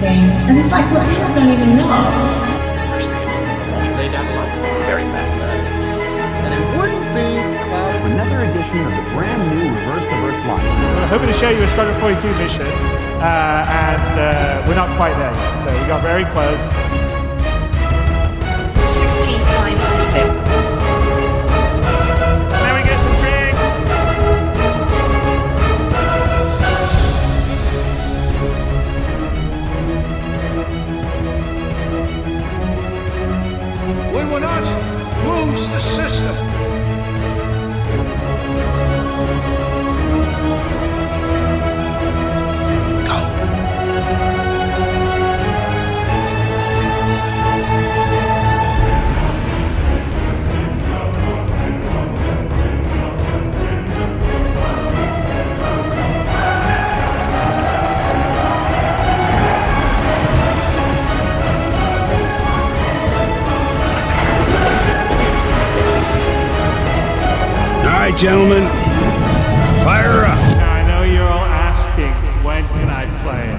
game. And it's like, well, fans don't even know. Lay down the line. Very fast. And it wouldn't be Cloud. Another edition of the brand new reverse-to-verse line. I'm hoping to show you a Squadron 42 mission, and we're not quite there yet, so we got very close. 16 times on the tip. Then we get some trig. We will not lose the system. All right, gentlemen, fire up. Now, I know you're all asking, when can I play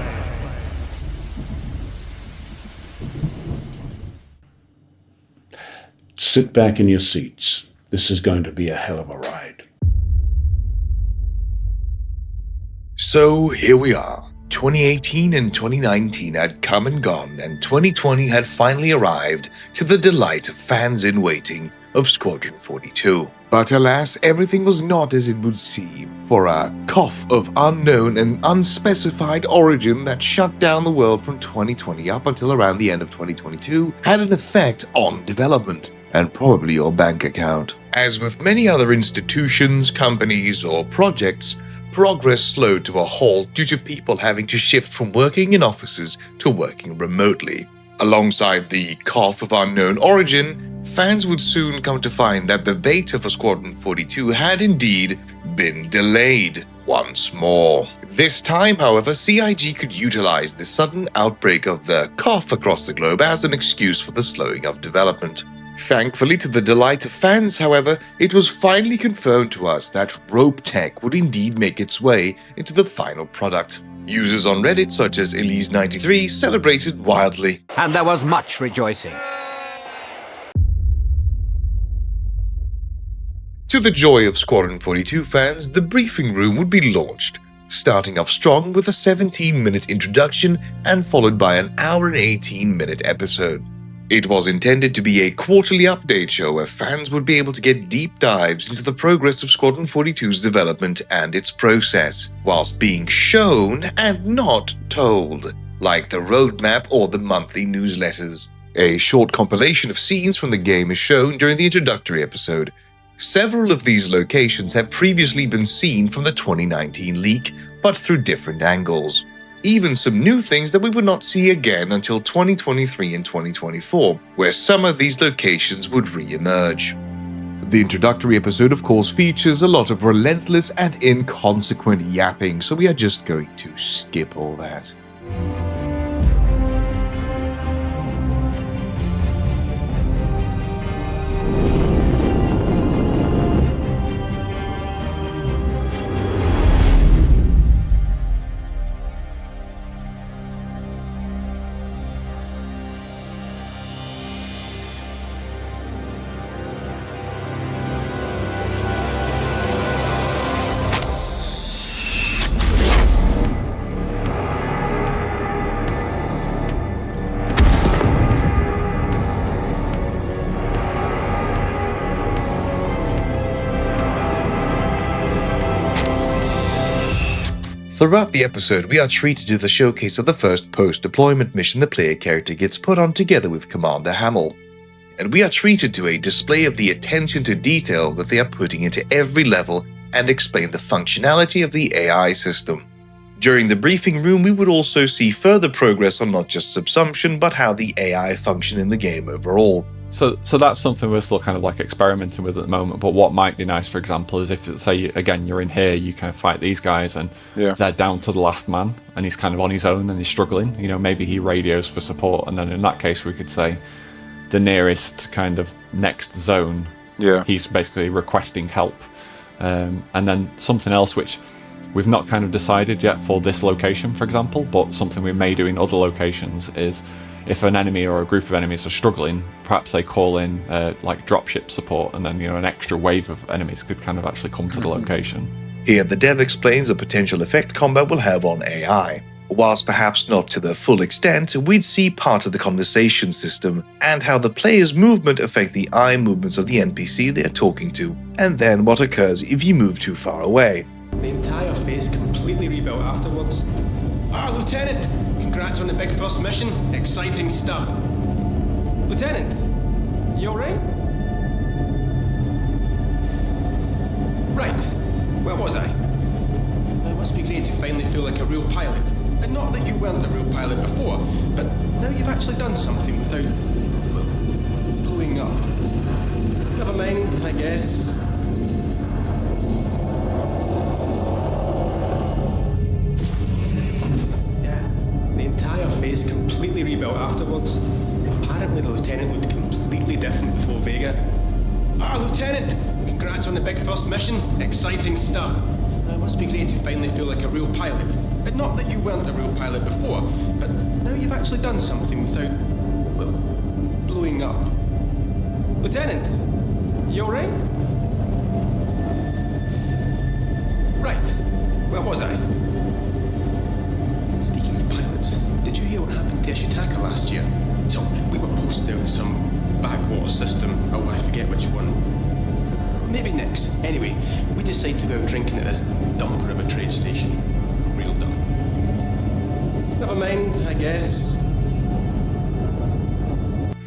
it? Sit back in your seats. This is going to be a hell of a ride. So here we are. 2018 and 2019 had come and gone, and 2020 had finally arrived to the delight of fans in waiting of Squadron 42. But alas, everything was not as it would seem, for a cough of unknown and unspecified origin that shut down the world from 2020 up until around the end of 2022 had an effect on development, and probably your bank account. As with many other institutions, companies, or projects, progress slowed to a halt due to people having to shift from working in offices to working remotely. Alongside the cough of unknown origin, fans would soon come to find that the beta for Squadron 42 had indeed been delayed once more. This time, however, CIG could utilize the sudden outbreak of the cough across the globe as an excuse for the slowing of development. Thankfully, to the delight of fans, however, it was finally confirmed to us that rope tech would indeed make its way into the final product. Users on Reddit such as Elise93 celebrated wildly. And there was much rejoicing. To the joy of Squadron 42 fans, the briefing room would be launched, starting off strong with a 17-minute introduction and followed by an hour and 18-minute episode. It was intended to be a quarterly update show where fans would be able to get deep dives into the progress of Squadron 42's development and its process, whilst being shown and not told, like the roadmap or the monthly newsletters. A short compilation of scenes from the game is shown during the introductory episode. Several of these locations have previously been seen from the 2019 leak, but through different angles. Even some new things that we would not see again until 2023 and 2024, where some of these locations would re-emerge. The introductory episode, of course, features a lot of relentless and inconsequent yapping, so we are just going to skip all that. Throughout the episode, we are treated to the showcase of the first post-deployment mission the player character gets put on together with Commander Hamill. And we are treated to a display of the attention to detail that they are putting into every level and explain the functionality of the AI system. During the briefing room, we would also see further progress on not just subsumption, but how the AI function in the game overall. So that's something we're still kind of like experimenting with at the moment. But what might be nice, for example, is if, say, again, you're in here, you kind of fight these guys and they're down to the last man and he's kind of on his own and he's struggling. You know, maybe he radios for support. And then in that case, we could say the nearest kind of next zone, he's basically requesting help. And then something else which we've not kind of decided yet for this location, for example, but something we may do in other locations is if an enemy or a group of enemies are struggling, perhaps they call in like dropship support, and then an extra wave of enemies could kind of actually come to the location. Here, the dev explains a potential effect combat will have on AI. Whilst perhaps not to the full extent, we'd see part of the conversation system and how the player's movement affect the eye movements of the NPC they're talking to, and then what occurs if you move too far away. The entire face completely rebuilt afterwards. Lieutenant! Congrats on the big first mission. Exciting stuff. Lieutenant, you alright? Right, where was I? It must be great to finally feel like a real pilot. And not that you weren't a real pilot before, but now you've actually done something without, well, blowing up. Never mind, I guess. The entire face completely rebuilt afterwards. Apparently the lieutenant looked completely different before Vega. Lieutenant! Congrats on the big first mission. Exciting stuff. It must be great to finally feel like a real pilot. And not that you weren't a real pilot before, but now you've actually done something without, well, blowing up. Lieutenant, you alright? Right, where was I? Speaking of pilots, did you hear what happened to Ishitaka last year? So, we were posted out in some backwater system. Oh, I forget which one. Maybe next. Anyway, we decided to go out drinking at this dumper of a trade station. Real dump. Never mind, I guess.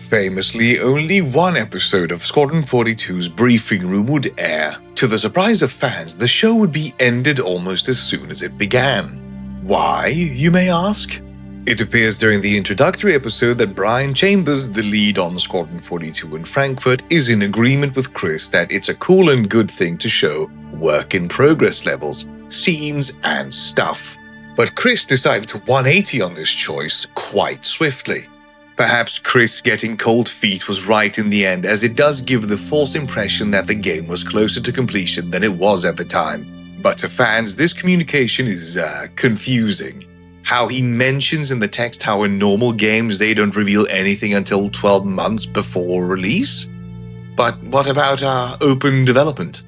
Famously, only one episode of Squadron 42's briefing room would air. To the surprise of fans, the show would be ended almost as soon as it began. Why, you may ask? It appears during the introductory episode that Brian Chambers, the lead on Squadron 42 in Frankfurt, is in agreement with Chris that it's a cool and good thing to show work in progress levels, scenes, and stuff. But Chris decided to 180 on this choice quite swiftly. Perhaps Chris getting cold feet was right in the end, as it does give the false impression that the game was closer to completion than it was at the time. But to fans, this communication is confusing. How he mentions in the text how in normal games they don't reveal anything until 12 months before release? But what about our open development?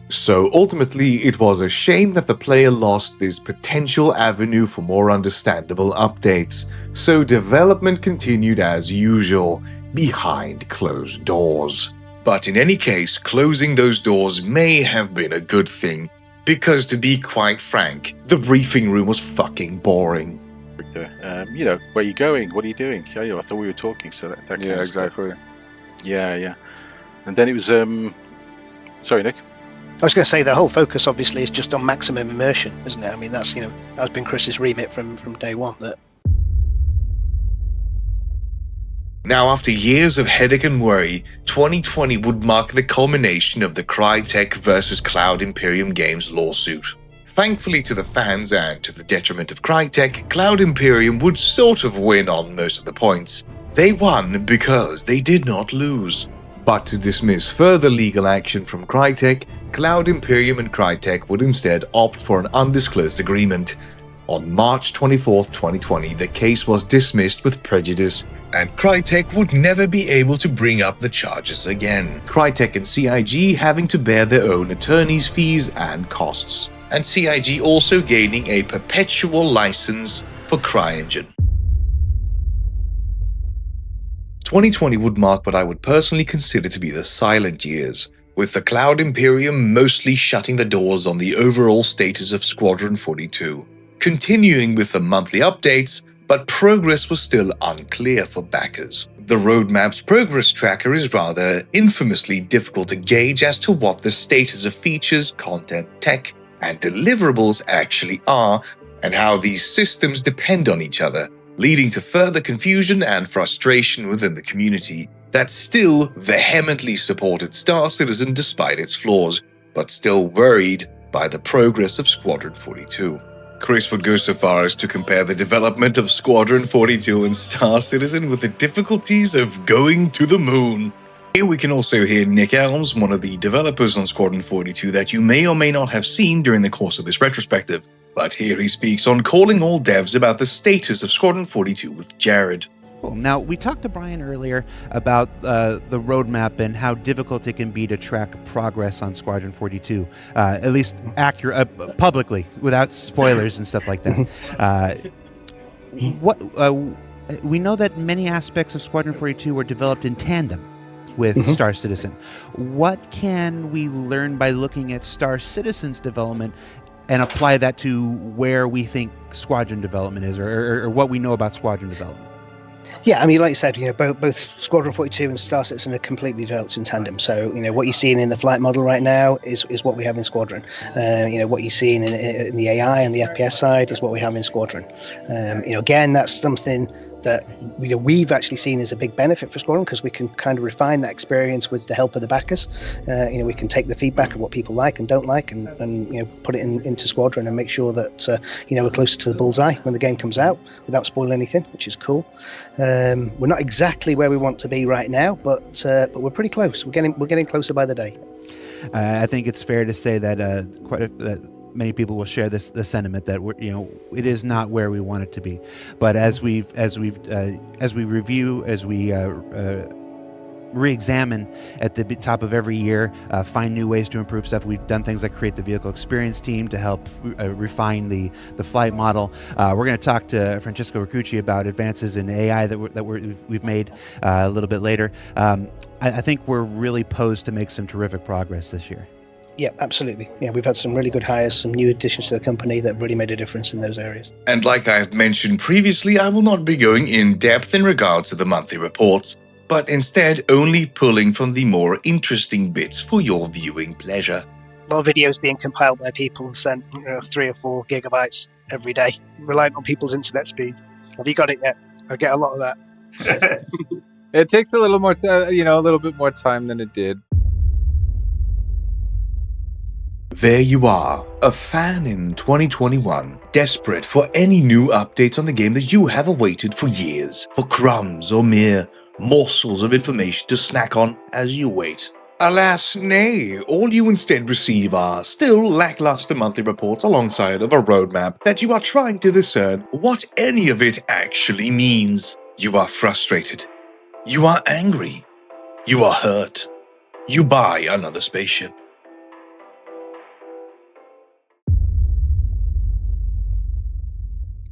So ultimately, it was a shame that the player lost this potential avenue for more understandable updates, so development continued as usual, behind closed doors. But in any case, closing those doors may have been a good thing, because to be quite frank, the briefing room was fucking boring. Where are you going? What are you doing? Yeah, I thought we were talking, so that kind of exactly. Stuff. Yeah. And then it was, sorry, Nick? I was going to say the whole focus obviously is just on maximum immersion, isn't it? I mean, that's, that's been Chris's remit from day one. That. Now, after years of headache and worry, 2020 would mark the culmination of the CryTek vs. Cloud Imperium Games lawsuit. Thankfully to the fans and to the detriment of CryTek, Cloud Imperium would sort of win on most of the points. They won because they did not lose. But to dismiss further legal action from CryTek, Cloud Imperium and CryTek would instead opt for an undisclosed agreement. On March 24, 2020, the case was dismissed with prejudice, and CryTek would never be able to bring up the charges again. CryTek and CIG having to bear their own attorney's fees and costs, and CIG also gaining a perpetual license for CryEngine. 2020 would mark what I would personally consider to be the silent years, with the Cloud Imperium mostly shutting the doors on the overall status of Squadron 42. Continuing with the monthly updates, but progress was still unclear for backers. The roadmap's progress tracker is rather infamously difficult to gauge as to what the status of features, content, tech, and deliverables actually are, and how these systems depend on each other, leading to further confusion and frustration within the community that still vehemently supported Star Citizen despite its flaws, but still worried by the progress of Squadron 42. Chris would go so far as to compare the development of Squadron 42 and Star Citizen with the difficulties of going to the moon. Here we can also hear Nick Elms, one of the developers on Squadron 42 that you may or may not have seen during the course of this retrospective. But here he speaks on calling all devs about the status of Squadron 42 with Jared. Cool. Now, we talked to Brian earlier about the roadmap and how difficult it can be to track progress on Squadron 42, at least publicly, without spoilers and stuff like that. We know that many aspects of Squadron 42 were developed in tandem with Star Citizen. What can we learn by looking at Star Citizen's development and apply that to where we think Squadron development is, or what we know about Squadron development? Yeah, I mean, like you said, both Squadron 42 and Star Citizen are completely developed in tandem. So, what you're seeing in the flight model right now is what we have in Squadron. What you're seeing in the AI and the FPS side is what we have in Squadron. Again, that's something that we've actually seen as a big benefit for Squadron, because we can kind of refine that experience with the help of the backers. We can take the feedback of what people like and don't like, and put it into Squadron and make sure that we're closer to the bullseye when the game comes out without spoiling anything, which is cool. We're not exactly where we want to be right now, but we're pretty close. We're getting closer by the day. I think it's fair to say that that many people will share the sentiment that it is not where we want it to be. But as we review, as we re-examine at the top of every year, find new ways to improve stuff. We've done things like create the vehicle experience team to help refine the flight model. We're going to talk to Francesco Riccucci about advances in AI that we've made a little bit later. I think we're really posed to make some terrific progress this year. Yeah, absolutely. Yeah, we've had some really good hires, some new additions to the company that really made a difference in those areas. And like I've mentioned previously, I will not be going in depth in regards to the monthly reports, but instead only pulling from the more interesting bits for your viewing pleasure. A lot of videos being compiled by people and sent 3 or 4 gigabytes every day, relying on people's internet speed. Have you got it yet? I get a lot of that. It takes a little more, a little bit more time than it did. There you are, a fan in 2021, desperate for any new updates on the game that you have awaited for years, for crumbs or mere morsels of information to snack on as you wait. Alas, nay, all you instead receive are still lackluster monthly reports alongside of a roadmap that you are trying to discern what any of it actually means. You are frustrated. You are angry. You are hurt. You buy another spaceship.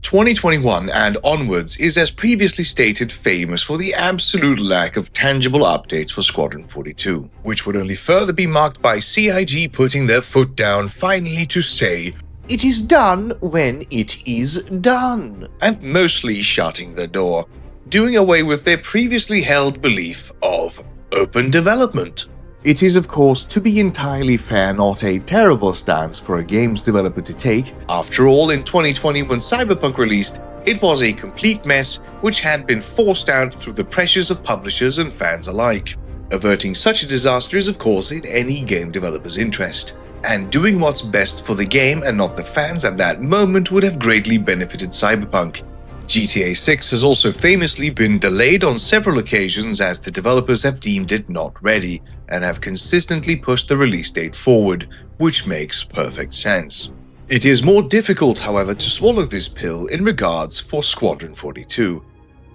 "2021 and onwards is, as previously stated, famous for the absolute lack of tangible updates for Squadron 42, which would only further be marked by CIG putting their foot down finally to say, "It is done when it is done," and mostly shutting the door, doing away with their previously held belief of open development. It is, of course, to be entirely fair, not a terrible stance for a games developer to take. After all, in 2020 when Cyberpunk released, it was a complete mess which had been forced out through the pressures of publishers and fans alike. Averting such a disaster is, of course, in any game developer's interest, and doing what's best for the game and not the fans at that moment would have greatly benefited Cyberpunk. GTA 6 has also famously been delayed on several occasions as the developers have deemed it not ready, and have consistently pushed the release date forward, which makes perfect sense. It is more difficult, however, to swallow this pill in regards for Squadron 42,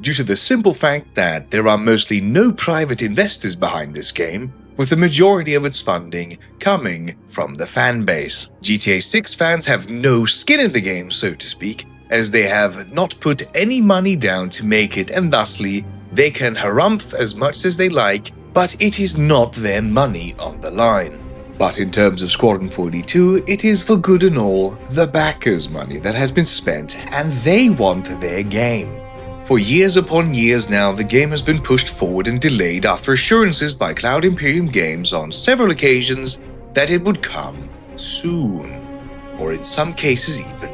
due to the simple fact that there are mostly no private investors behind this game, with the majority of its funding coming from the fan base. GTA 6 fans have no skin in the game, so to speak, as they have not put any money down to make it, and thusly they can harumph as much as they like, but it is not their money on the line. But in terms of Squadron 42, it is for good and all the backers' money that has been spent, and they want their game. For years upon years now, the game has been pushed forward and delayed after assurances by Cloud Imperium Games on several occasions that it would come soon, or in some cases even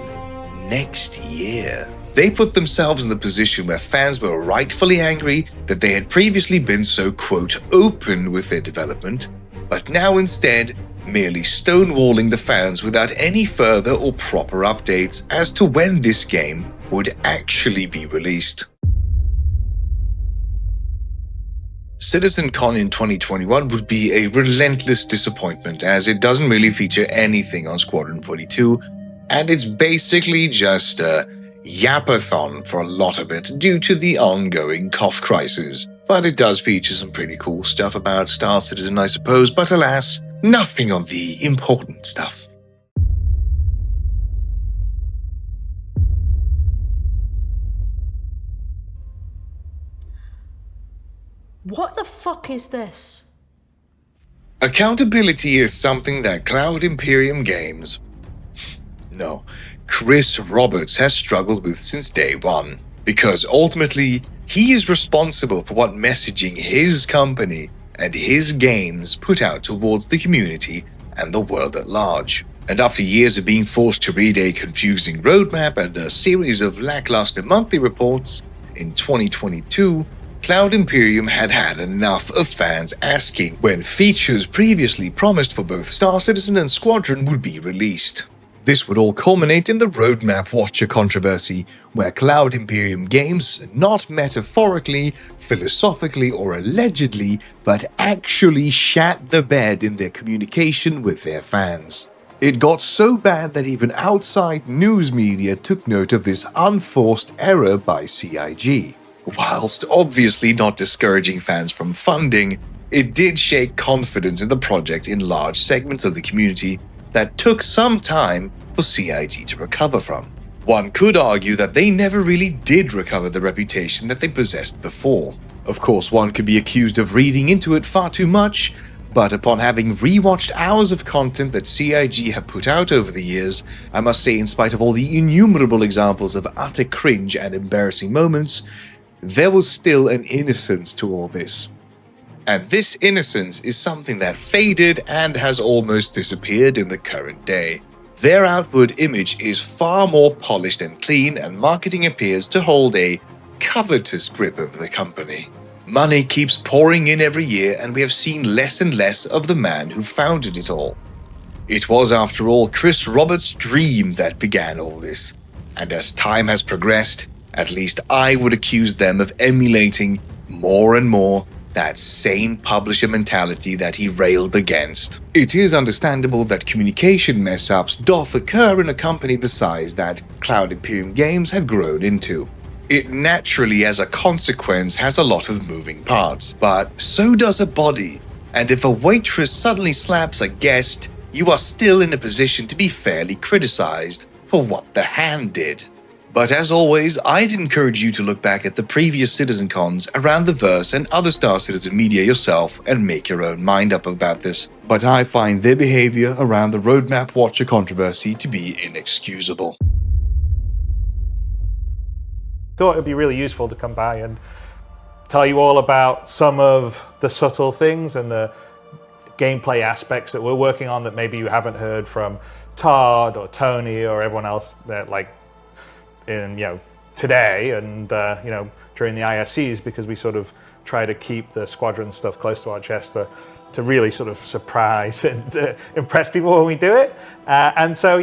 next year. They put themselves in the position where fans were rightfully angry that they had previously been so, quote, open with their development, but now instead merely stonewalling the fans without any further or proper updates as to when this game would actually be released. Citizencon in 2021 would be a relentless disappointment, as it doesn't really feature anything on Squadron 42, and it's basically just a yapathon for a lot of it due to the ongoing cough crisis. But it does feature some pretty cool stuff about Star Citizen, I suppose, but alas, nothing of the important stuff. What the fuck is this? Accountability is something that Cloud Imperium Games, no, Chris Roberts has struggled with since day one, because ultimately, he is responsible for what messaging his company and his games put out towards the community and the world at large. And after years of being forced to read a confusing roadmap and a series of lackluster monthly reports, in 2022, Cloud Imperium had had enough of fans asking when features previously promised for both Star Citizen and Squadron would be released. This would all culminate in the Roadmap Watcher controversy, where Cloud Imperium Games, not metaphorically, philosophically, or allegedly, but actually shat the bed in their communication with their fans. It got so bad that even outside news media took note of this unforced error by CIG. Whilst obviously not discouraging fans from funding, it did shake confidence in the project in large segments of the community that took some time for CIG to recover from. One could argue that they never really did recover the reputation that they possessed before. Of course, one could be accused of reading into it far too much, but upon having rewatched hours of content that CIG have put out over the years, I must say, in spite of all the innumerable examples of utter cringe and embarrassing moments, there was still an innocence to all this. And this innocence is something that faded and has almost disappeared in the current day. Their outward image is far more polished and clean, and marketing appears to hold a covetous grip over the company. Money keeps pouring in every year, and we have seen less and less of the man who founded it all. It was, after all, Chris Roberts' dream that began all this, and as time has progressed, at least I would accuse them of emulating more and more that same publisher mentality that he railed against. It is understandable that communication mess-ups doth occur in a company the size that Cloud Imperium Games had grown into. It naturally, as a consequence, has a lot of moving parts, but so does a body, and if a waitress suddenly slaps a guest, you are still in a position to be fairly criticized for what the hand did. But as always, I'd encourage you to look back at the previous Citizencons around the verse and other Star Citizen media yourself and make your own mind up about this. But I find their behavior around the Roadmap Watcher controversy to be inexcusable. Thought it'd be really useful to come by and tell you all about some of the subtle things and the gameplay aspects that we're working on that maybe you haven't heard from Todd or Tony or everyone else that in today and during the ISCs, because we sort of try to keep the Squadron stuff close to our chest to really sort of surprise and impress people when we do it. And so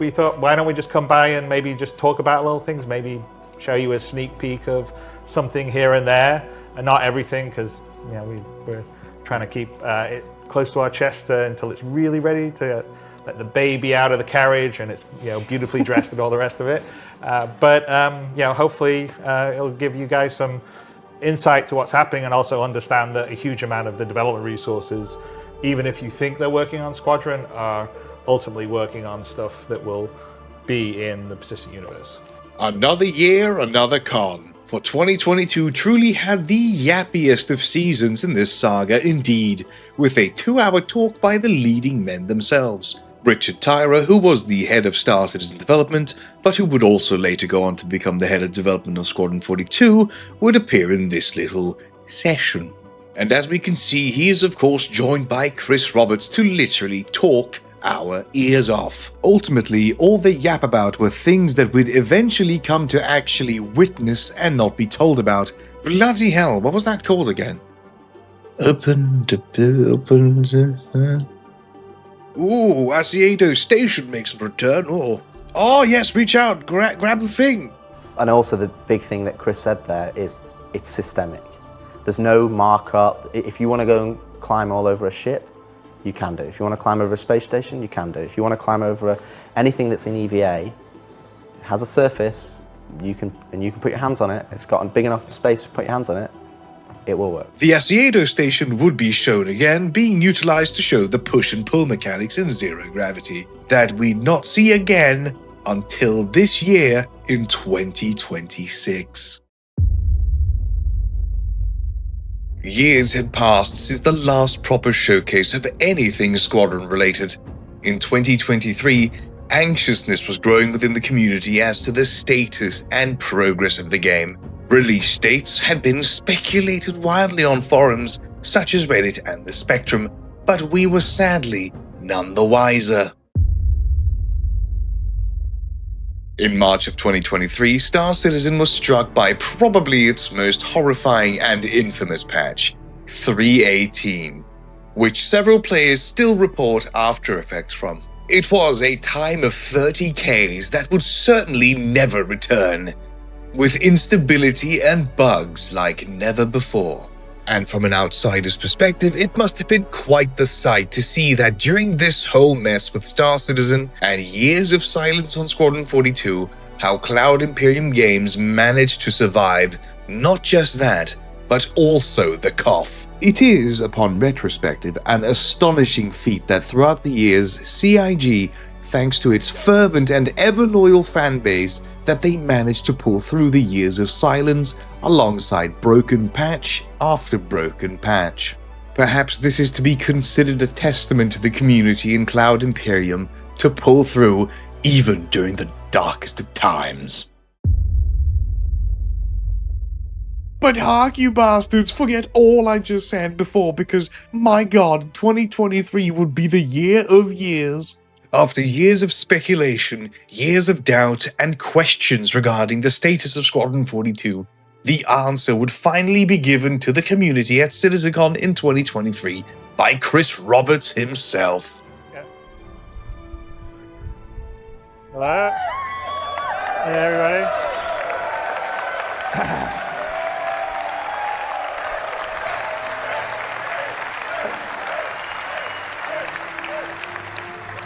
we thought, why don't we just come by and maybe just talk about little things, maybe show you a sneak peek of something here and there, and not everything, because we're trying to keep it close to our chest until it's really ready to let the baby out of the carriage and it's beautifully dressed and all the rest of it. But hopefully it'll give you guys some insight to what's happening, and also understand that a huge amount of the development resources, even if you think they're working on Squadron, are ultimately working on stuff that will be in the persistent universe. Another year, another con. For 2022 truly had the yappiest of seasons in this saga indeed, with a 2-hour talk by the leading men themselves. Richard Tyra, who was the head of Star Citizen development, but who would also later go on to become the head of development of Squadron 42, would appear in this little session. And as we can see, he is of course joined by Chris Roberts to literally talk our ears off. Ultimately, all they yap about were things that we'd eventually come to actually witness and not be told about. Bloody hell, what was that called again? Ooh, Asiado Station makes a return. Oh yes, reach out, grab the thing. And also the big thing that Chris said there is it's systemic. There's no markup. If you want to go and climb all over a ship, you can do. If you want to climb over a space station, you can do. If you want to climb over anything that's in EVA, it has a surface, you can put your hands on it. It's got a big enough space to put your hands on it. It will work. The Asiedo station would be shown again, being utilized to show the push and pull mechanics in zero gravity that we'd not see again until this year in 2026. Years had passed since the last proper showcase of anything Squadron related. In 2023, anxiousness was growing within the community as to the status and progress of the game. Release dates had been speculated wildly on forums such as Reddit and the Spectrum, but we were sadly none the wiser. In March of 2023, Star Citizen was struck by probably its most horrifying and infamous patch, 3.18, which several players still report after effects from. It was a time of 30Ks that would certainly never return, with instability and bugs like never before. And from an outsider's perspective, it must have been quite the sight to see that during this whole mess with Star Citizen and years of silence on Squadron 42, how Cloud Imperium Games managed to survive not just that, but also the cough. It is, upon retrospective, an astonishing feat that throughout the years, CIG, thanks to its fervent and ever-loyal fan base, that they managed to pull through the years of silence alongside broken patch after broken patch. Perhaps this is to be considered a testament to the community in Cloud Imperium to pull through even during the darkest of times. But hark you bastards, forget all I just said before because, my god, 2023 would be the year of years. After years of speculation, years of doubt, and questions regarding the status of Squadron 42, the answer would finally be given to the community at Citizencon in 2023 by Chris Roberts himself. Hello? Hey everybody.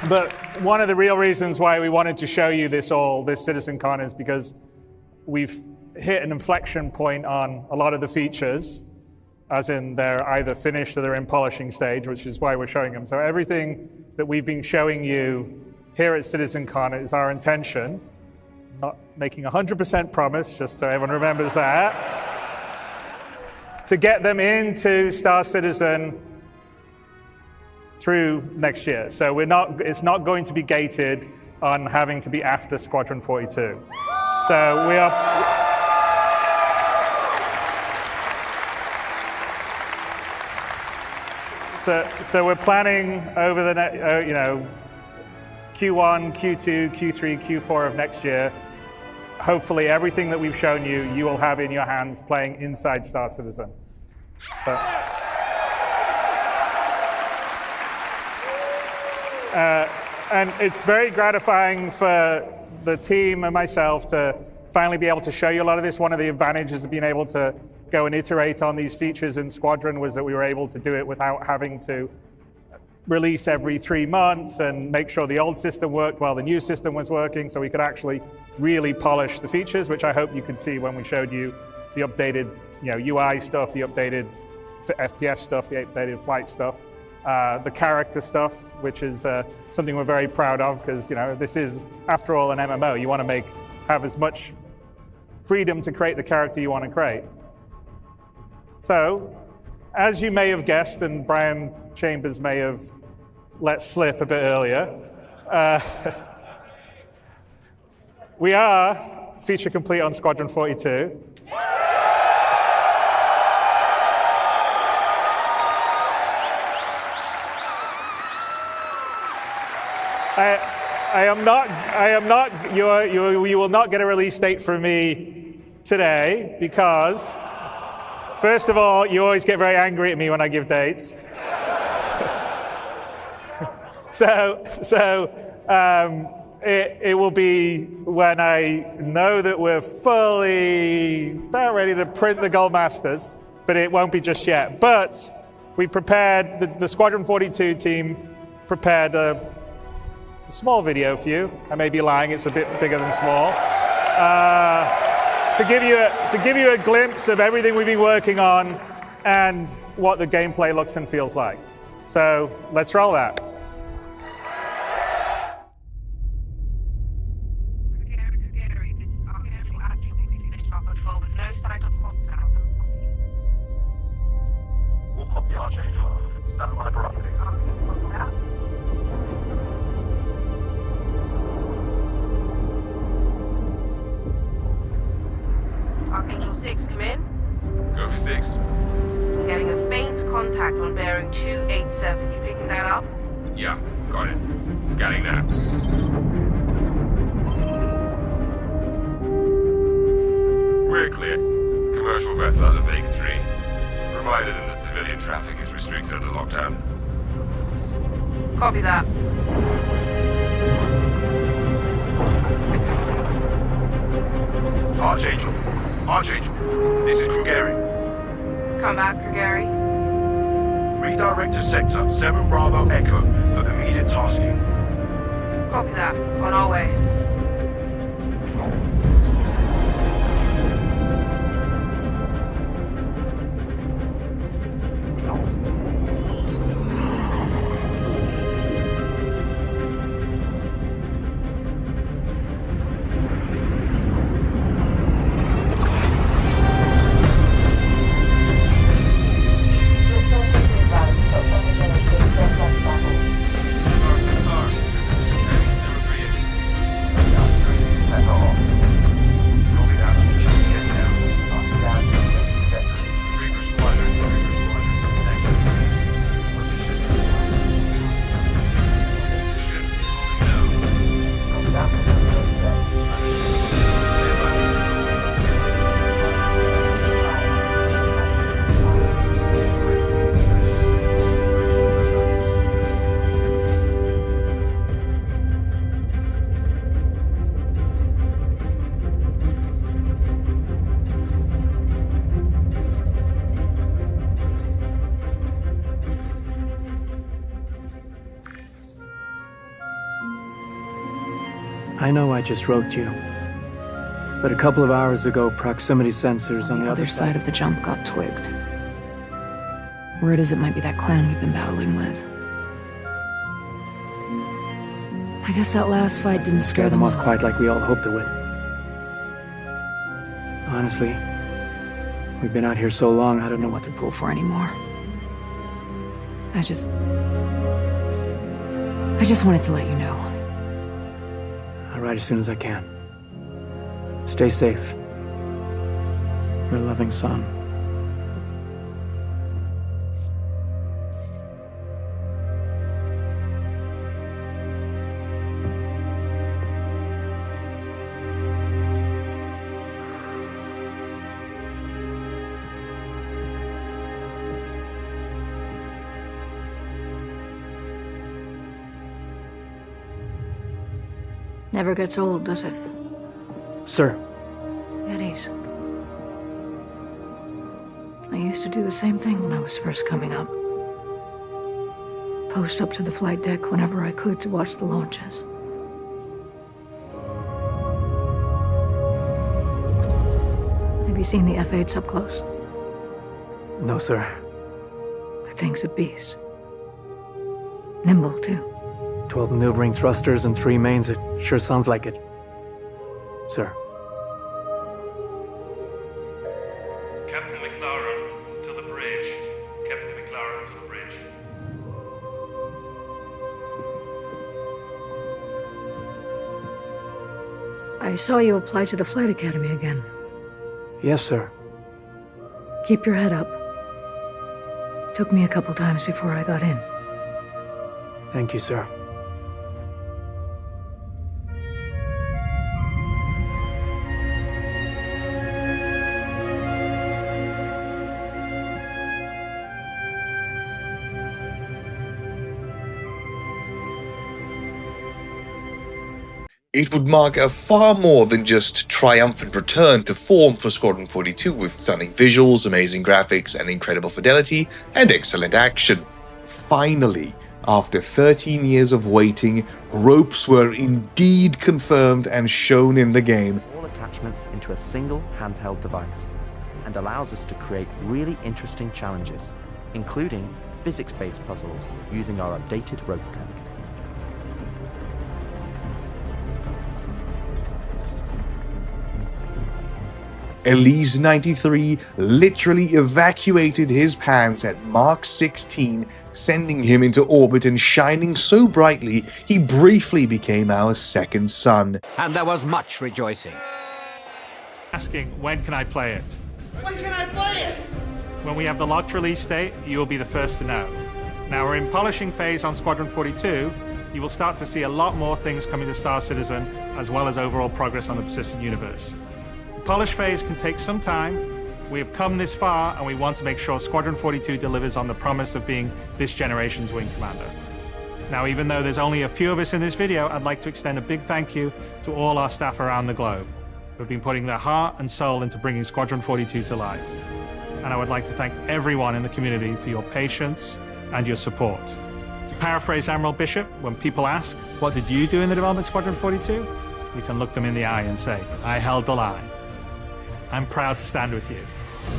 But one of the real reasons why we wanted to show you this Citizencon is because we've hit an inflection point on a lot of the features, as in they're either finished or they're in polishing stage, which is why we're showing them. So everything that we've been showing you here at Citizencon is our intention, not making 100% promise, just so everyone remembers that, to get them into Star Citizen through next year. So it's not going to be gated on having to be after Squadron 42. So we are... So we're planning over the next, Q1, Q2, Q3, Q4 of next year. Hopefully everything that we've shown you, you will have in your hands playing inside Star Citizen. And it's very gratifying for the team and myself to finally be able to show you a lot of this. One of the advantages of being able to go and iterate on these features in Squadron was that we were able to do it without having to release every 3 months and make sure the old system worked while the new system was working, so we could actually really polish the features, which I hope you could see when we showed you the updated UI stuff, the updated FPS stuff, the updated flight stuff. The character stuff, which is something we're very proud of, because this is, after all, an MMO. You want to have as much freedom to create the character you want to create. So, as you may have guessed, and Brian Chambers may have let slip a bit earlier, we are feature complete on Squadron 42. I am not, you will not get a release date from me today because, first of all, you always get very angry at me when I give dates. It will be when I know that we're fully about ready to print the Gold Masters. but it won't be just yet. But we prepared, the Squadron 42 team prepared a small video for you. I may be lying, it's a bit bigger than small. To give you a glimpse of everything we've been working on and what the gameplay looks and feels like. So let's roll that. Archangel 6, come in. Go for 6. Getting a faint contact on bearing 287. You picking that up? Yeah, got it. Scanning now. We're clear. Commercial vessel out of Vega 3. Provided that civilian traffic is restricted under lockdown. Copy that. Archangel, this is Krugeri. Come back, Krugeri. Redirect to sector 7 Bravo Echo for immediate tasking. Copy that. On our way. I know I just wrote you, but a couple of hours ago, proximity sensors on the other side of the jump got twigged. Word is it might be that clan we've been battling with. I guess that last fight didn't scare them off quite like we all hoped it would. Honestly, we've been out here so long, I don't know what to pull for anymore. I just wanted to let you know. I'll write as soon as I can. Stay safe. Your loving son. Never gets old, does it? Sir. Eddies. I used to do the same thing when I was first coming up. Post up to the flight deck whenever I could to watch the launches. Have you seen the F-8s up close? No, sir. The thing's a beast. Nimble, too. 12 maneuvering thrusters and 3 mains. It sure sounds like it. Sir. Captain McLaren, to the bridge. Captain McLaren, to the bridge. I saw you apply to the Flight Academy again. Yes, sir. Keep your head up. Took me a couple times before I got in. Thank you, sir. It would mark a far more than just triumphant return to form for Squadron 42 with stunning visuals, amazing graphics, and incredible fidelity, and excellent action. Finally, after 13 years of waiting, ropes were indeed confirmed and shown in the game. All attachments into a single handheld device, and allows us to create really interesting challenges, including physics-based puzzles using our updated rope tech. Elise 93 literally evacuated his pants at Mark 16, sending him into orbit and shining so brightly he briefly became our second sun. And there was much rejoicing. Asking, when can I play it? When can I play it? When we have the locked release date, you will be the first to know. Now we're in polishing phase on Squadron 42. You will start to see a lot more things coming to Star Citizen, as well as overall progress on the persistent universe. The polish phase can take some time. We have come this far, and we want to make sure Squadron 42 delivers on the promise of being this generation's wing commander. Now, even though there's only a few of us in this video, I'd like to extend a big thank you to all our staff around the globe who have been putting their heart and soul into bringing Squadron 42 to life. And I would like to thank everyone in the community for your patience and your support. To paraphrase Admiral Bishop, when people ask, what did you do in the development of Squadron 42? You can look them in the eye and say, I held the line. I'm proud to stand with you.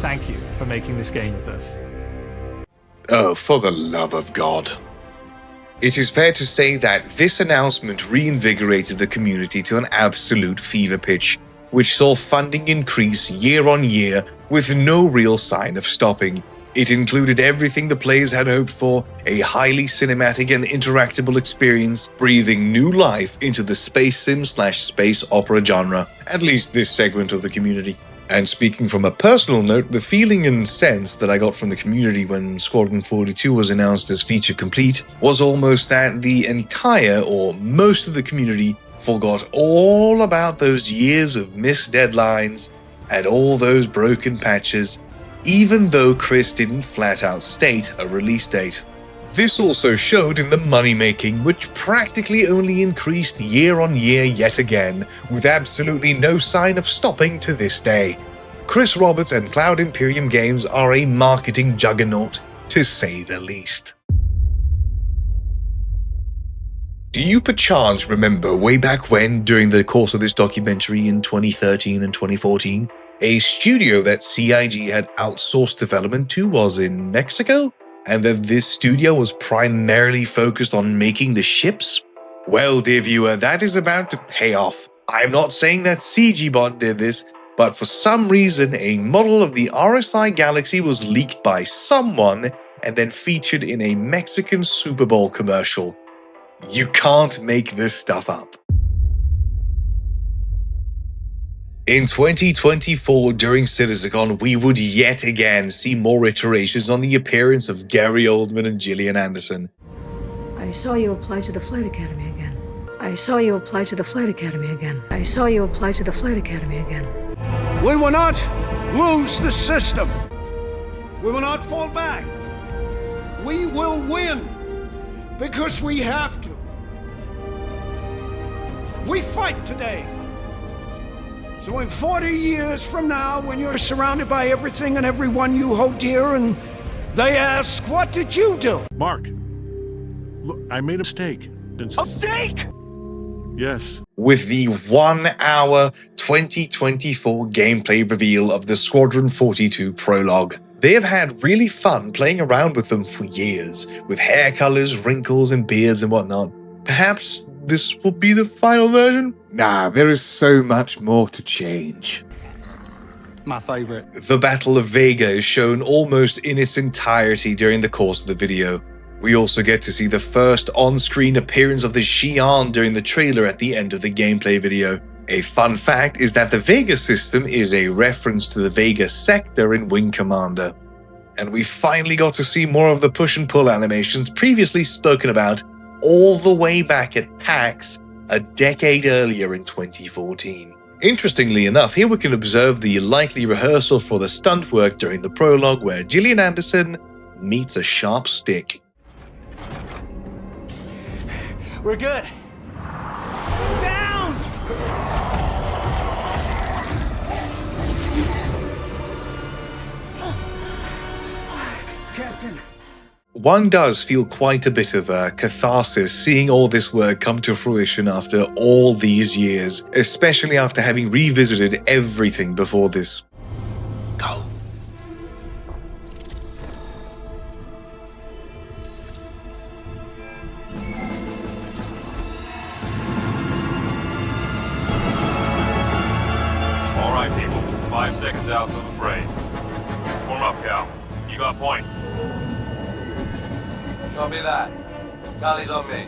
Thank you for making this game with us. Oh, for the love of God. It is fair to say that this announcement reinvigorated the community to an absolute fever pitch, which saw funding increase year on year with no real sign of stopping. It included everything the players had hoped for, a highly cinematic and interactable experience, breathing new life into the space sim/space opera genre, at least this segment of the community. And speaking from a personal note, the feeling and sense that I got from the community when Squadron 42 was announced as feature complete was almost that the entire or most of the community forgot all about those years of missed deadlines and all those broken patches, even though Chris didn't flat out state a release date. This also showed in the money-making, which practically only increased year on year yet again, with absolutely no sign of stopping to this day. Chris Roberts and Cloud Imperium Games are a marketing juggernaut, to say the least. Do you perchance remember way back when, during the course of this documentary in 2013 and 2014, a studio that CIG had outsourced development to was in Mexico? And that this studio was primarily focused on making the ships? Well, dear viewer, that is about to pay off. I'm not saying that CGBot did this, but for some reason a model of the RSI Galaxy was leaked by someone and then featured in a Mexican Super Bowl commercial. You can't make this stuff up. In 2024, during Citizencon, we would yet again see more iterations on the appearance of Gary Oldman and Gillian Anderson. I saw you apply to the Flight Academy again. I saw you apply to the Flight Academy again. I saw you apply to the Flight Academy again. We will not lose the system. We will not fall back. We will win because we have to. We fight today. So in 40 years from now, when you're surrounded by everything and everyone you hold dear, and they ask, what did you do? Mark, look, I made a mistake. A mistake? Yes. With the 1 hour 2024 gameplay reveal of the Squadron 42 prologue. They have had really fun playing around with them for years, with hair colors, wrinkles, and beards and whatnot. Perhaps this will be the final version? Nah, there is so much more to change. My favorite. The Battle of Vega is shown almost in its entirety during the course of the video. We also get to see the first on-screen appearance of the Xi'an during the trailer at the end of the gameplay video. A fun fact is that the Vega system is a reference to the Vega sector in Wing Commander. And we finally got to see more of the push and pull animations previously spoken about all the way back at PAX a decade earlier in 2014. Interestingly enough, here we can observe the likely rehearsal for the stunt work during the prologue where Gillian Anderson meets a sharp stick. We're good. Down! Captain. One does feel quite a bit of a catharsis seeing all this work come to fruition after all these years, especially after having revisited everything before this. Go. All right, people. 5 seconds out to the fray. Form up, Cal. You got point. Copy that. Tally's on me.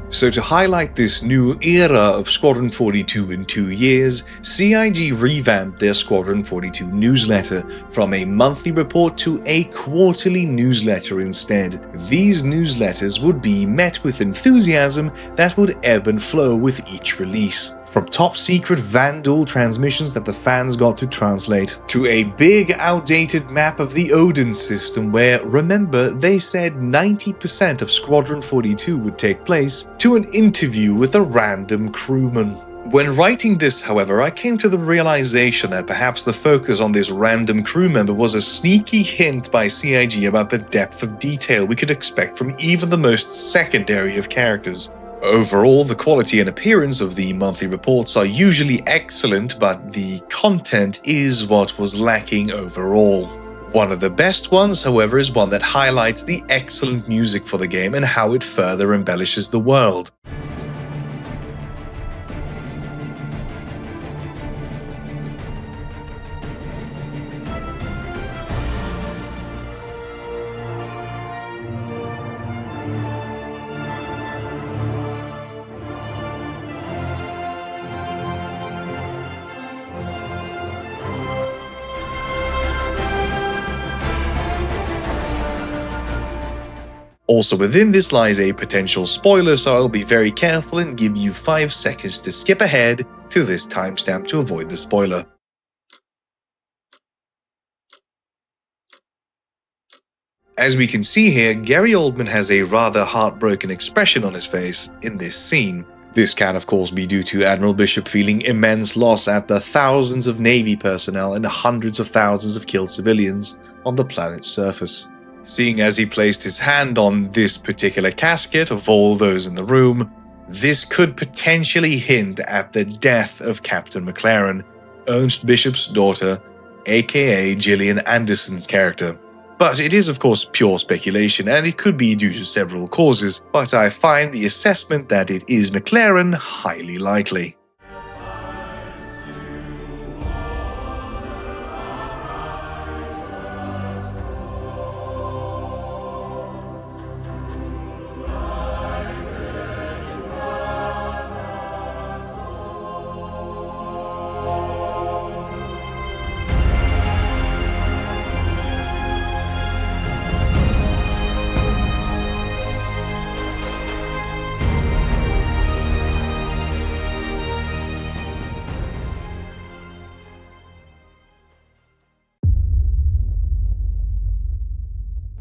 So to highlight this new era of Squadron 42 in 2 years, CIG revamped their Squadron 42 newsletter from a monthly report to a quarterly newsletter instead. These newsletters would be met with enthusiasm that would ebb and flow with each release. From top-secret Vandal transmissions that the fans got to translate, to a big outdated map of the Odin system where, remember, they said 90% of Squadron 42 would take place, to an interview with a random crewman. When writing this, however, I came to the realization that perhaps the focus on this random crew member was a sneaky hint by CIG about the depth of detail we could expect from even the most secondary of characters. Overall, the quality and appearance of the monthly reports are usually excellent, but the content is what was lacking overall. One of the best ones, however, is one that highlights the excellent music for the game and how it further embellishes the world. Also within this lies a potential spoiler, so I'll be very careful and give you 5 seconds to skip ahead to this timestamp to avoid the spoiler. As we can see here, Gary Oldman has a rather heartbroken expression on his face in this scene. This can of course be due to Admiral Bishop feeling immense loss at the thousands of Navy personnel and hundreds of thousands of killed civilians on the planet's surface. Seeing as he placed his hand on this particular casket of all those in the room, this could potentially hint at the death of Captain McLaren, Ernst Bishop's daughter, aka Gillian Anderson's character. But it is of course pure speculation and it could be due to several causes, but I find the assessment that it is McLaren highly likely.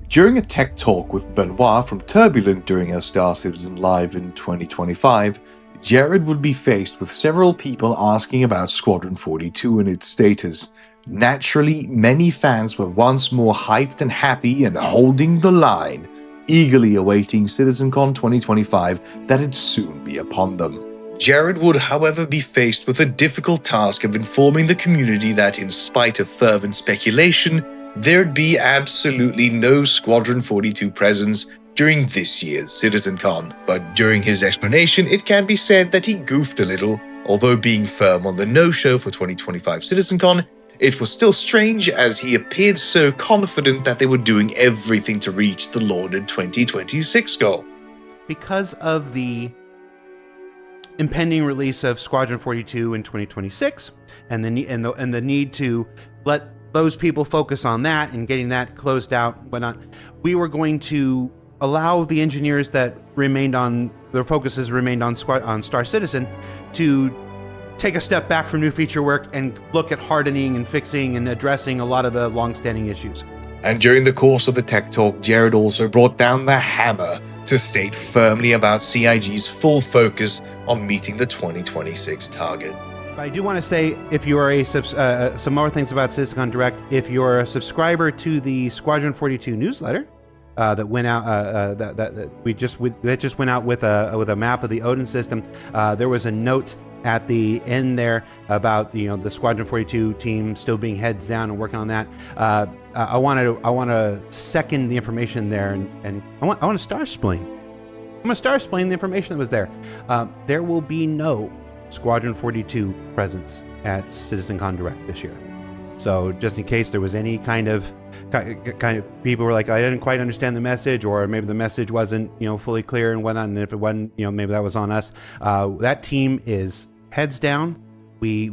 During a tech talk with Benoit from Turbulent during our Star Citizen Live in 2025, Jared would be faced with several people asking about Squadron 42 and its status. Naturally, many fans were once more hyped and happy and holding the line, eagerly awaiting Citizencon 2025 that'd soon be upon them. Jared would, however, be faced with a difficult task of informing the community that in spite of fervent speculation, there'd be absolutely no Squadron 42 presence during this year's Citizencon. But during his explanation, it can be said that he goofed a little. Although being firm on the no-show for 2025 Citizencon, it was still strange as he appeared so confident that they were doing everything to reach the lauded 2026 goal. Because of the impending release of Squadron 42 in 2026 and the need to let those people focus on that and getting that closed out, whatnot, we were going to allow the engineers that remained on, their focuses remained on Star Citizen, to take a step back from new feature work and look at hardening and fixing and addressing a lot of the long-standing issues. And during the course of the tech talk, Jared also brought down the hammer to state firmly about CIG's full focus on meeting the 2026 target. I do want to say, if you are some more things about Citizencon Direct. If you're a subscriber to the Squadron 42 newsletter that went out, that just went out with a map of the Odin system, there was a note at the end there about the Squadron 42 team still being heads down and working on that. I want to second the information there, and I want to star explain. I'm going to star explain the information that was there. There will be no Squadron 42 presence at Citizencon Direct this year. So just in case there was any kind of people were like, I didn't quite understand the message, or maybe the message wasn't fully clear and whatnot, and if it wasn't, maybe that was on us. That team is heads down. We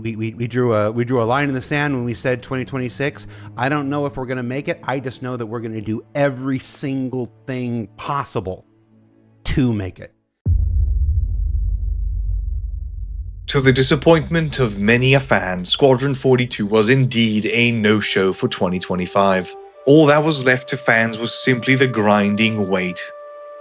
drew a line in the sand when we said 2026. I don't know if we're going to make it. I just know that we're going to do every single thing possible to make it. To the disappointment of many a fan, Squadron 42 was indeed a no-show for 2025. All that was left to fans was simply the grinding wait.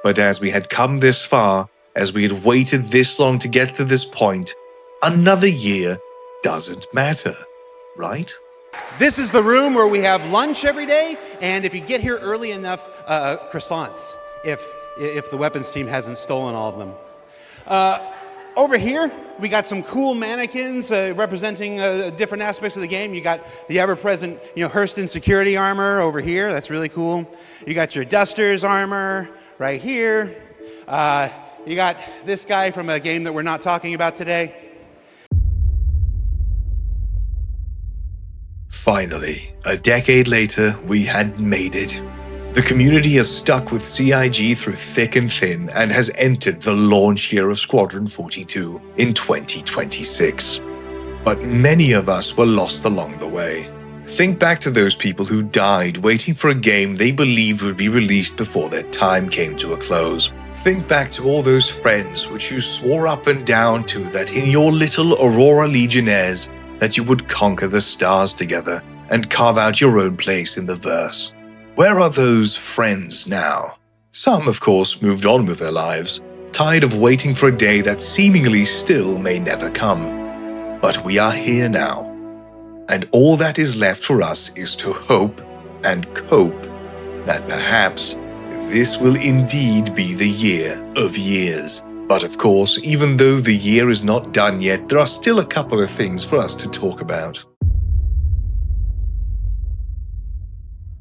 But as we had come this far, as we had waited this long to get to this point, another year doesn't matter, right? This is the room where we have lunch every day, and if you get here early enough, croissants, if the weapons team hasn't stolen all of them. Over here, we got some cool mannequins representing different aspects of the game. You got the ever-present, Hurston security armor over here. That's really cool. You got your Dusters armor right here. You got this guy from a game that we're not talking about today. Finally, a decade later, we had made it. The community has stuck with CIG through thick and thin and has entered the launch year of Squadron 42 in 2026. But many of us were lost along the way. Think back to those people who died waiting for a game they believed would be released before their time came to a close. Think back to all those friends which you swore up and down to that in your little Aurora Legionnaires that you would conquer the stars together and carve out your own place in the verse. Where are those friends now? Some, of course, moved on with their lives, tired of waiting for a day that seemingly still may never come. But we are here now, and all that is left for us is to hope and cope that perhaps this will indeed be the year of years. But of course, even though the year is not done yet, there are still a couple of things for us to talk about.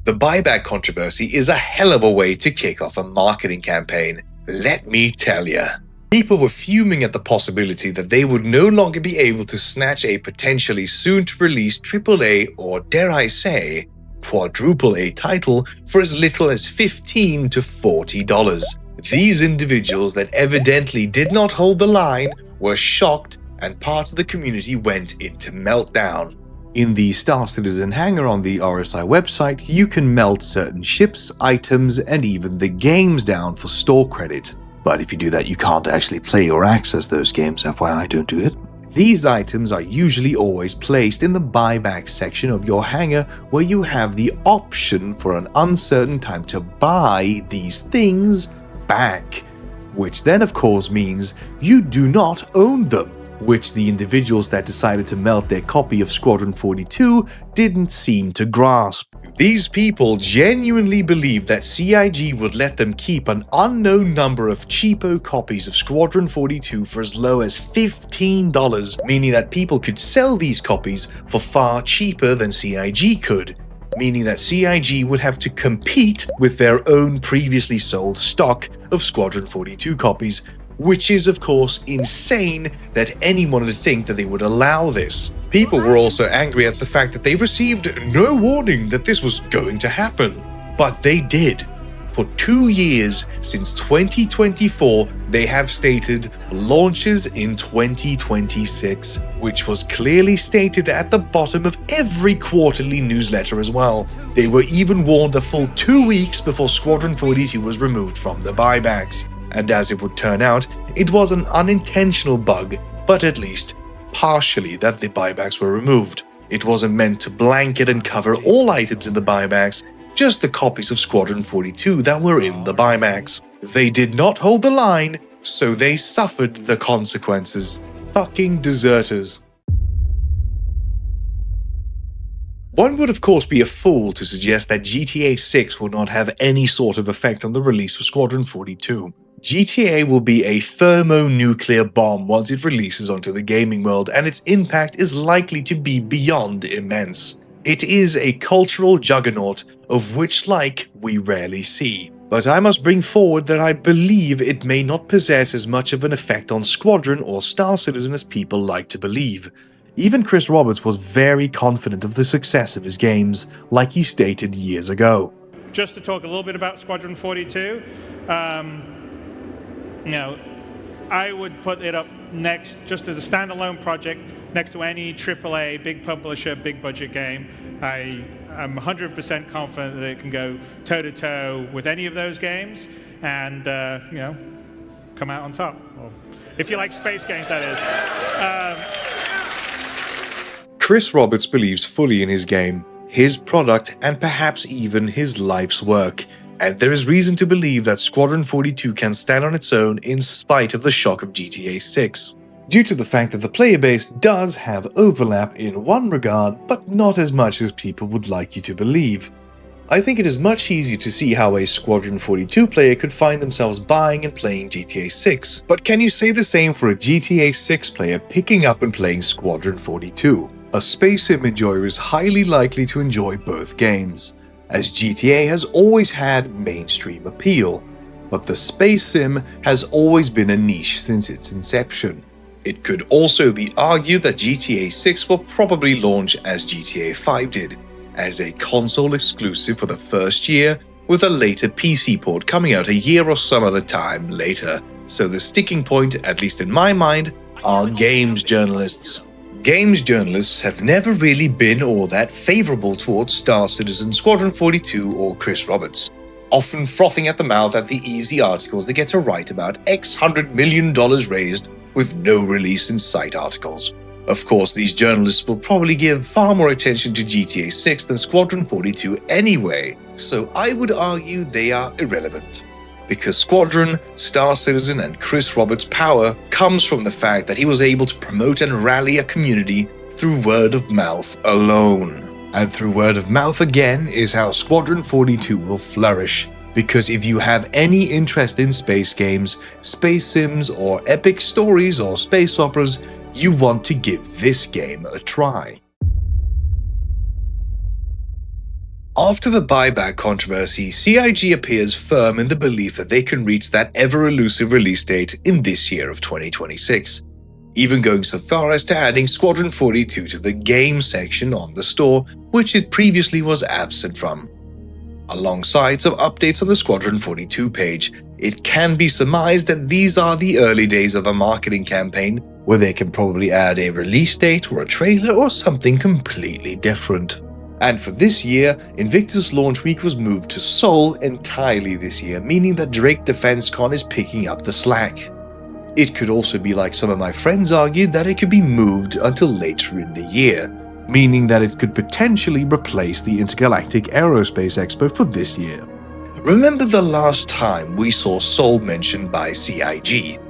The Buyback Controversy is a hell of a way to kick off a marketing campaign, let me tell ya. People were fuming at the possibility that they would no longer be able to snatch a potentially soon-to-release AAA or, dare I say, quadruple A title for as little as $15 to $40. These individuals that evidently did not hold the line were shocked, and part of the community went into meltdown. In the Star Citizen hangar on the RSI website, you can melt certain ships, items, and even the games down for store credit. But if you do that, you can't actually play or access those games, FYI, don't do it. These items are usually always placed in the buyback section of your hangar, where you have the option for an uncertain time to buy these things back, which then of course means you do not own them, which the individuals that decided to melt their copy of Squadron 42 didn't seem to grasp. These people genuinely believed that CIG would let them keep an unknown number of cheapo copies of Squadron 42 for as low as $15, meaning that people could sell these copies for far cheaper than CIG could, meaning that CIG would have to compete with their own previously sold stock of Squadron 42 copies, which is of course insane that anyone would think that they would allow this. People were also angry at the fact that they received no warning that this was going to happen. But they did. For 2 years, since 2024, they have stated launches in 2026, which was clearly stated at the bottom of every quarterly newsletter as well. They were even warned a full 2 weeks before Squadron 42 was removed from the buybacks. And as it would turn out, it was an unintentional bug, but at least partially that the buybacks were removed. It wasn't meant to blanket and cover all items in the buybacks, just the copies of Squadron 42 that were in the buybacks. They did not hold the line, so they suffered the consequences. Fucking deserters. One would of course be a fool to suggest that GTA 6 will not have any sort of effect on the release for Squadron 42. GTA will be a thermonuclear bomb once it releases onto the gaming world, and its impact is likely to be beyond immense. It is a cultural juggernaut of which like we rarely see. But I must bring forward that I believe it may not possess as much of an effect on Squadron or Star Citizen as people like to believe. Even Chris Roberts was very confident of the success of his games, like he stated years ago. Just to talk a little bit about Squadron 42, I would put it up next, just as a standalone project, next to any AAA, big publisher, big budget game. I am 100% confident that it can go toe-to-toe with any of those games and, come out on top. Well, if you like space games, that is. Chris Roberts believes fully in his game, his product, and perhaps even his life's work. And there is reason to believe that Squadron 42 can stand on its own in spite of the shock of GTA 6. Due to the fact that the player base does have overlap in one regard, but not as much as people would like you to believe. I think it is much easier to see how a Squadron 42 player could find themselves buying and playing GTA 6, but can you say the same for a GTA 6 player picking up and playing Squadron 42? A space sim enjoyer is highly likely to enjoy both games, as GTA has always had mainstream appeal, but the space sim has always been a niche since its inception. It could also be argued that GTA 6 will probably launch as GTA 5 did, as a console exclusive for the first year, with a later PC port coming out a year or some other time later. So the sticking point, at least in my mind, are games journalists. Games journalists have never really been all that favorable towards Star Citizen, Squadron 42 or Chris Roberts, often frothing at the mouth at the easy articles they get to write about X $100 million raised with no release in sight articles. Of course, these journalists will probably give far more attention to GTA 6 than Squadron 42 anyway, so I would argue they are irrelevant. Because Squadron, Star Citizen, and Chris Roberts' power comes from the fact that he was able to promote and rally a community through word of mouth alone. And through word of mouth again is how Squadron 42 will flourish. Because if you have any interest in space games, space sims, or epic stories or space operas, you want to give this game a try. After the Buyback Controversy, CIG appears firm in the belief that they can reach that ever-elusive release date in this year of 2026, even going so far as to adding Squadron 42 to the game section on the store, which it previously was absent from. Alongside some updates on the Squadron 42 page, it can be surmised that these are the early days of a marketing campaign where they can probably add a release date or a trailer or something completely different. And for this year, Invictis launch week was moved to Seoul entirely this year, meaning that Drake DefenseCon is picking up the slack. It could also be like some of my friends argued that it could be moved until later in the year, meaning that it could potentially replace the Intergalactic Aerospace Expo for this year. Remember the last time we saw Seoul mentioned by CIG?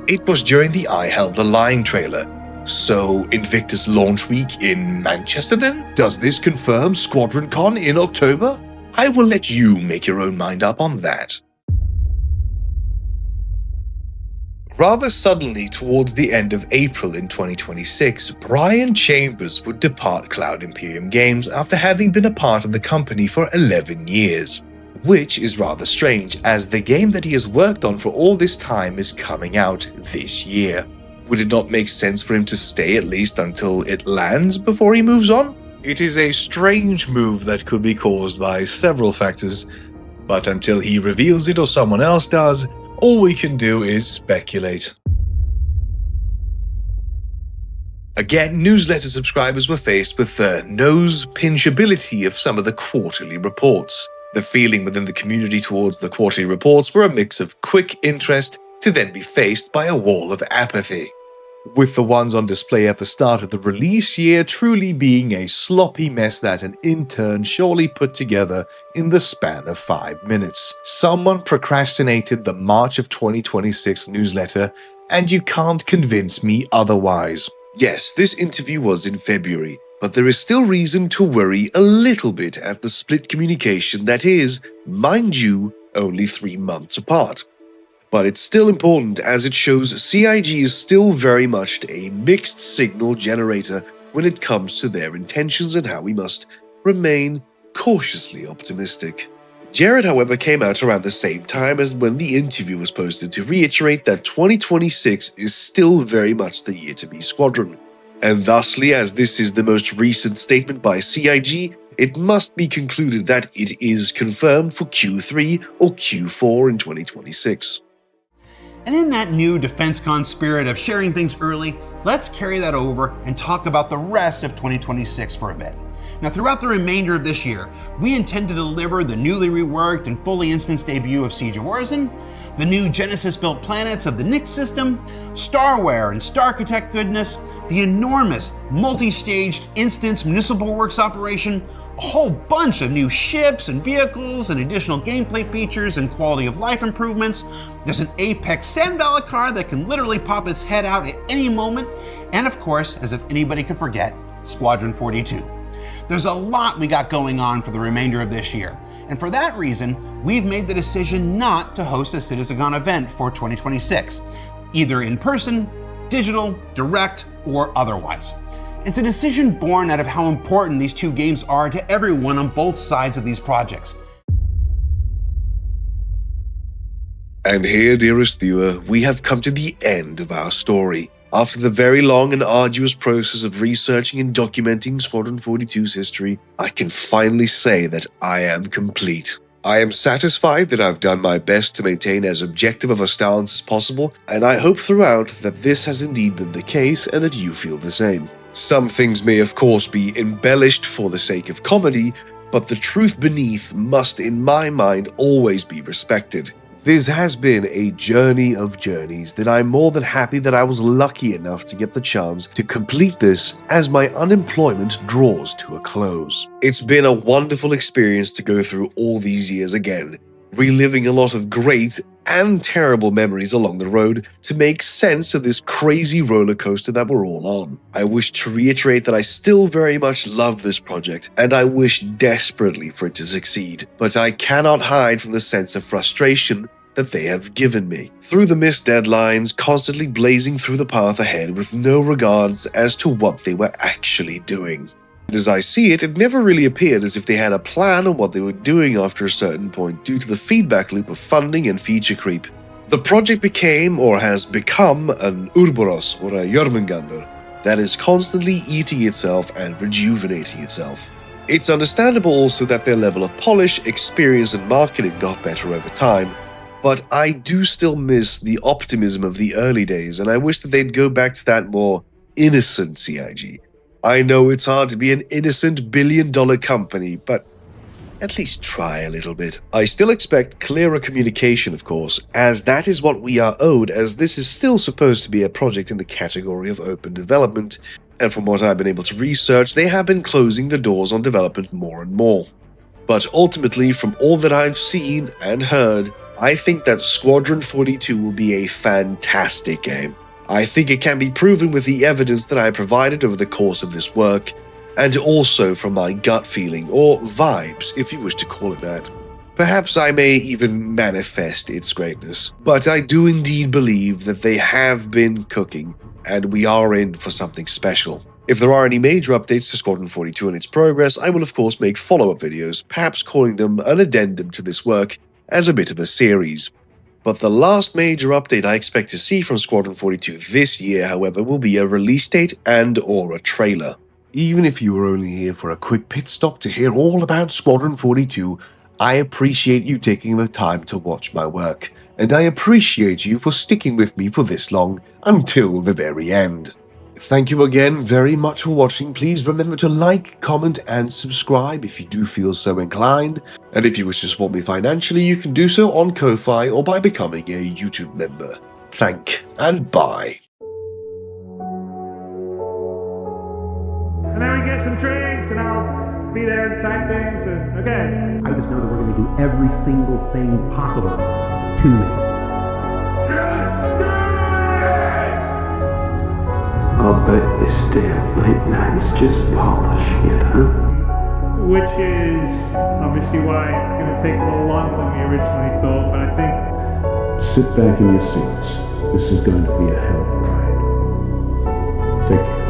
It was during the I Held the Line trailer. So, Invictus launch week in Manchester then? Does this confirm SquadronCon in October? I will let you make your own mind up on that. Rather suddenly, towards the end of April in 2026, Brian Chambers would depart Cloud Imperium Games after having been a part of the company for 11 years. Which is rather strange, as the game that he has worked on for all this time is coming out this year. Would it not make sense for him to stay at least until it lands before he moves on? It is a strange move that could be caused by several factors, but until he reveals it or someone else does, all we can do is speculate. Again, newsletter subscribers were faced with the nose-pinchability of some of the quarterly reports. The feeling within the community towards the quarterly reports were a mix of quick interest to then be faced by a wall of apathy. with the ones on display at the start of the release year truly being a sloppy mess that an intern surely put together in the span of 5 minutes. Someone procrastinated the March of 2026 newsletter, and you can't convince me otherwise. Yes, this interview was in February, but there is still reason to worry a little bit at the split communication that is, mind you, only 3 months apart. But it's still important as it shows CIG is still very much a mixed signal generator when it comes to their intentions and how we must remain cautiously optimistic. Jared, however, came out around the same time as when the interview was posted to reiterate that 2026 is still very much the year to be Squadron. And thusly, as this is the most recent statement by CIG, it must be concluded that it is confirmed for Q3 or Q4 in 2026. And in that new DefenseCon spirit of sharing things early, let's carry that over and talk about the rest of 2026 for a bit. Now, throughout the remainder of this year, we intend to deliver the newly reworked and fully instanced debut of Siege of Orison, the new Genesis-built planets of the Nyx system, Starware and Starkitect goodness, the enormous multi-staged instance Municipal Works operation, a whole bunch of new ships and vehicles and additional gameplay features and quality of life improvements. There's an Apex $7 car that can literally pop its head out at any moment. And of course, as if anybody could forget, Squadron 42. There's a lot we got going on for the remainder of this year. And for that reason, we've made the decision not to host a Citizencon event for 2026, either in person, digital, direct, or otherwise. It's a decision born out of how important these two games are to everyone on both sides of these projects. And here, dearest viewer, we have come to the end of our story. After the very long and arduous process of researching and documenting Squadron 42's history, I can finally say that I am complete. I am satisfied that I've done my best to maintain as objective of a stance as possible, and I hope throughout that this has indeed been the case and that you feel the same. Some things may of course be embellished for the sake of comedy, but the truth beneath must in my mind always be respected. This has been a journey of journeys that I'm more than happy that I was lucky enough to get the chance to complete this as my unemployment draws to a close. It's been a wonderful experience to go through all these years again, reliving a lot of great and terrible memories along the road to make sense of this crazy roller coaster that we're all on. I wish to reiterate that I still very much love this project, and I wish desperately for it to succeed, but I cannot hide from the sense of frustration that they have given me. Through the missed deadlines, constantly blazing through the path ahead with no regards as to what they were actually doing. And as I see it, it never really appeared as if they had a plan on what they were doing after a certain point due to the feedback loop of funding and feature creep. The project became, or has become, an Ouroboros or a Jormungandr that is constantly eating itself and rejuvenating itself. It's understandable also that their level of polish, experience, and marketing got better over time, but I do still miss the optimism of the early days, and I wish that they'd go back to that more innocent CIG. I know it's hard to be an innocent billion-dollar company, but at least try a little bit. I still expect clearer communication, of course, as that is what we are owed, as this is still supposed to be a project in the category of open development, and from what I've been able to research, they have been closing the doors on development more and more. But ultimately, from all that I've seen and heard, I think that Squadron 42 will be a fantastic game. I think it can be proven with the evidence that I provided over the course of this work, and also from my gut feeling, or vibes, if you wish to call it that. Perhaps I may even manifest its greatness, but I do indeed believe that they have been cooking, and we are in for something special. If there are any major updates to Squadron 42 and its progress, I will of course make follow-up videos, perhaps calling them an addendum to this work as a bit of a series. But the last major update I expect to see from Squadron 42 this year, however, will be a release date and/or a trailer. Even if you were only here for a quick pit stop to hear all about Squadron 42, I appreciate you taking the time to watch my work, and I appreciate you for sticking with me for this long until the very end. Thank you again very much for watching. Please remember to like, comment, and subscribe if you do feel so inclined. And if you wish to support me financially, you can do so on Ko-Fi or by becoming a YouTube member. Thank and bye. And then we get some drinks, and I'll be there and sign things, and okay. I just know that we're going to do every single thing possible to me. I'll bet you stay up late nights just polishing it, huh? Which is obviously why it's going to take a little longer than we originally thought, but I think... Sit back in your seats. This is going to be a hell of a ride. Take care.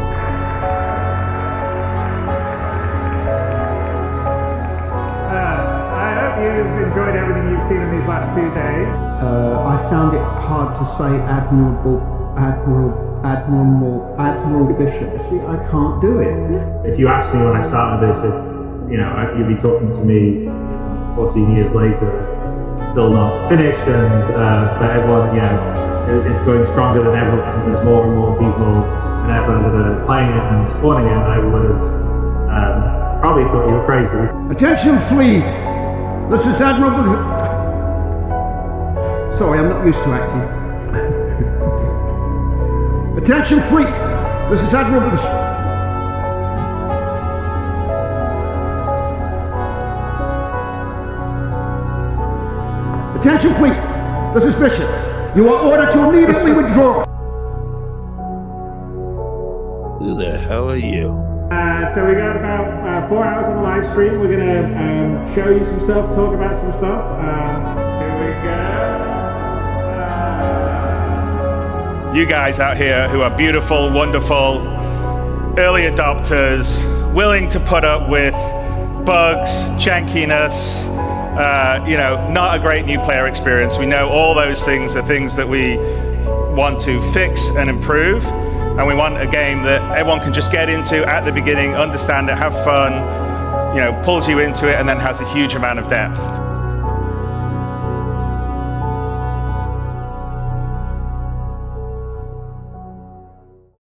I hope you've enjoyed everything you've seen in these last 2 days. I found it hard to say Admiral Bishop. See, I can't do it. If you asked me when I started this, if, you know, you'd be talking to me 14 years later, still not finished, and but everyone, you know, it's going stronger than ever. There's more and more people than ever that are playing it and supporting it. I would have probably thought you were crazy. Attention, fleet! This is Admiral... Sorry, I'm not used to acting. Attention, fleet! This is Admiral... Attention, fleet! This is Bishop. You are ordered to immediately withdraw. Who the hell are you? So we got about 4 hours on the live stream. We're going to show you some stuff, talk about some stuff. Here we go. You guys out here who are beautiful, wonderful, early adopters, willing to put up with bugs, jankiness, you know, not a great new player experience. We know all those things are things that we want to fix and improve. And we want a game that everyone can just get into at the beginning, understand it, have fun, you know, pulls you into it, and then has a huge amount of depth.